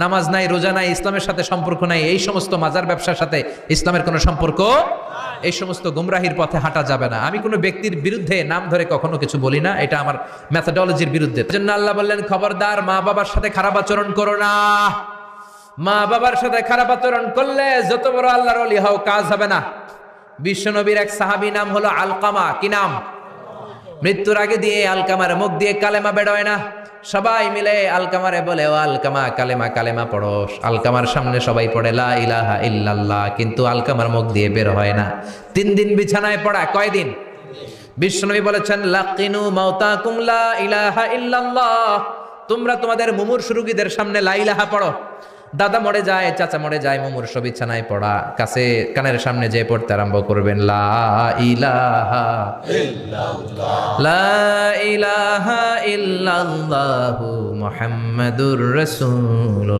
নামাজ নাই, রোজা নাই, ইসলামের সাথে সম্পর্ক নাই, এই সমস্ত মাজার ব্যবসার সাথে ইসলামের কোনো সম্পর্ক, এই সমস্ত গুমরাহির পথে হাঁটা যাবে না। আমি কোনো ব্যক্তির বিরুদ্ধে নাম ধরে কখনো কিছু বলি না, এটা আমার মেথোডোলজির বিরুদ্ধে। জন্য আল্লাহ বললেন, খবরদার মা বাবার সাথে খারাপ আচরণ করো না। মা বাবার সাথে খারাপ আচরণ করলে যত বড় আল্লাহর ওলি হও, কাজ হবে না। বিশ্বনবীর এক সাহাবী নাম হলো আলকামা। কি নাম? মৃত্যুর আগে দিয়ে আলকামার মুখ দিয়ে কালেমা বেরোয় না। সবাই মিলে আলকামারে বলে, ও আলকামা, কালেমা কালেমা পড়ো। আলকামার সামনে সবাই পড়ে লা ইলাহা ইল্লাল্লাহ, কিন্তু আলকামার মুখ দিয়ে বের হয় না। 3 দিন বিছানায় পড়া। কয়দিন? বিশ্বনবী বলেছেন, লাকিনু মাউতাকুম লা ইলাহা ইল্লাল্লাহ, তোমরা তোমাদের মুমূর্ষু রোগীদের সামনে লা ইলাহা পড়ো। দাদা মরে যায়, চাচা মরে যায়, মুমূর্ষু বিছানায় পড়া, কাছে কানের সামনে যে পড়তে আরম্ভ করবেন, লা ইলাহা ইল্লাল্লাহ, লা ইলাহা ইল্লাল্লাহু মুহাম্মাদুর রাসূলুল্লাহ।